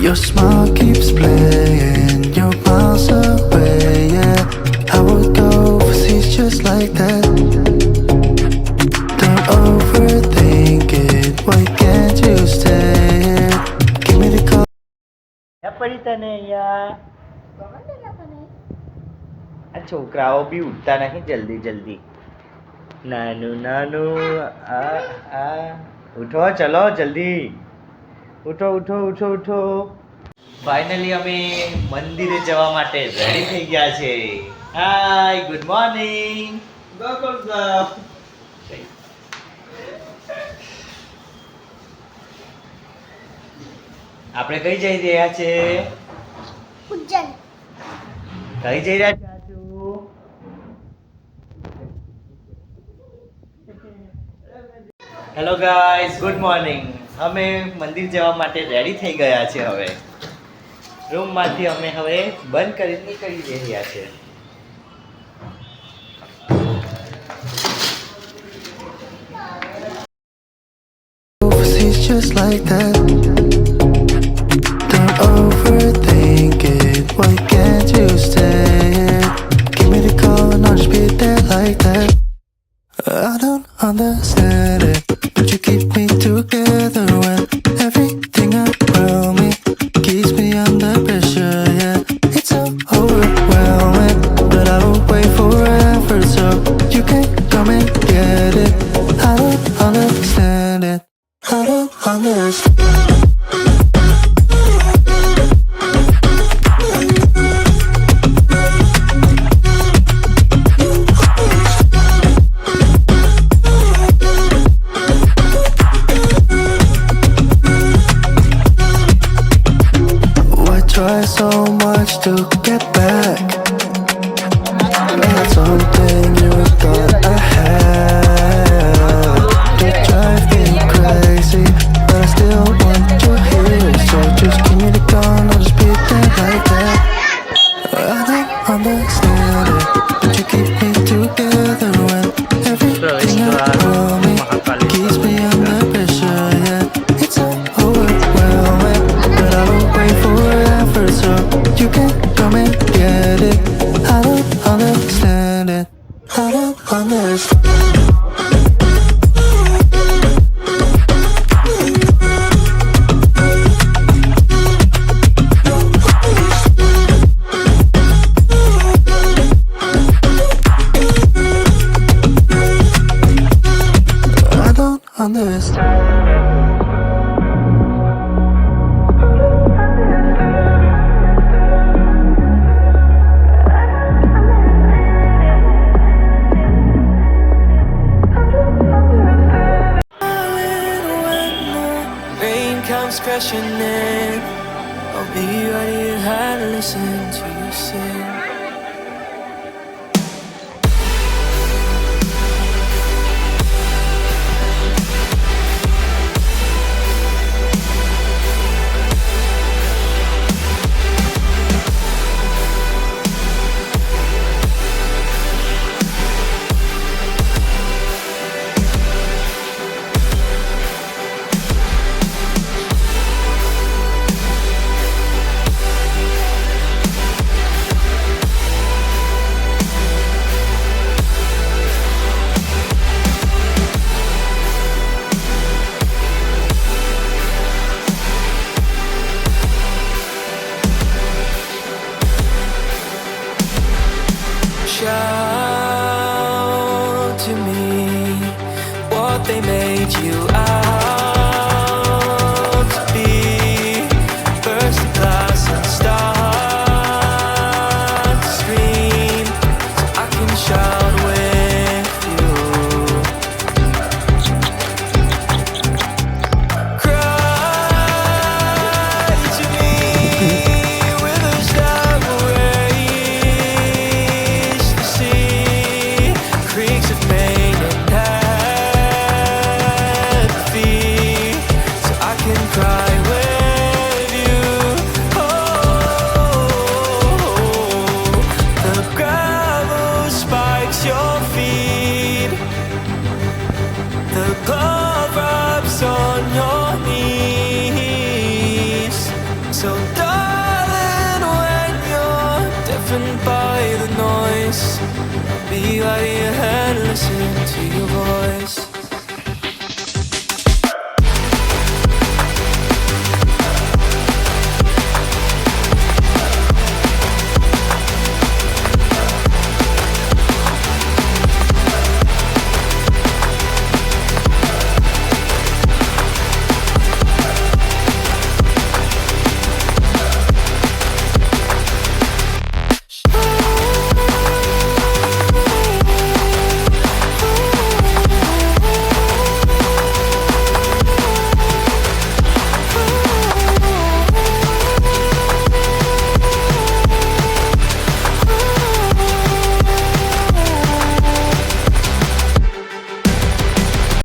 Your smile keeps playing, you're miles away, yeah. I would go overseas just like that. Don't overthink it, why can't you stay here? Give me the call. પડી તને યાર આ છોકરાઓ બી ઉઠતા નહીં જલ્દી જલ્દી નાનું નાનું આ ઉઠો ચલો જલ્દી ઉઠો ઉઠો ઉઠો ઉઠો ફાઇનલી અમે મંદિરે જવા માટે રેડી થઈ ગયા છે હાય ગુડ મોર્નિંગ આપણે કઈ જઈ રહ્યા છે ઉજ્જૈન કઈ જઈ રહ્યા છે આજુ હેલો ગાઈઝ ગુડ મોર્નિંગ અમે મંદિર જવા માટે રેડી થઈ ગયા છે હવે રૂમમાંથી અમે હવે બંધ કરી નીકળી રહ્યા છે Overseas just like that. Don't overthink it, why can't you stay here? Give me the call and I'll just be there like that. I don't understand it, but you keep me together when everything around me keeps me under pressure, yeah. It's so overwhelming, but I will wait forever so you can come and get it. I don't understand it, I don't understand. Why try so much to get back? Not something you thought I had. You drive me crazy, but I still want you here. So just give me the call and I'll just be there like that. I don't understand it, but you keep me together when everything around me keeps me under pressure, yeah. It's so overwhelming, but I will wait forever so you can come and get it. I don't understand it, I don't understand. I don't understand. Rain comes crashing in. I'll be right here, hard to listen to you sing. So darling, when you're deafened by the noise, I'll be right here and listen to your voice.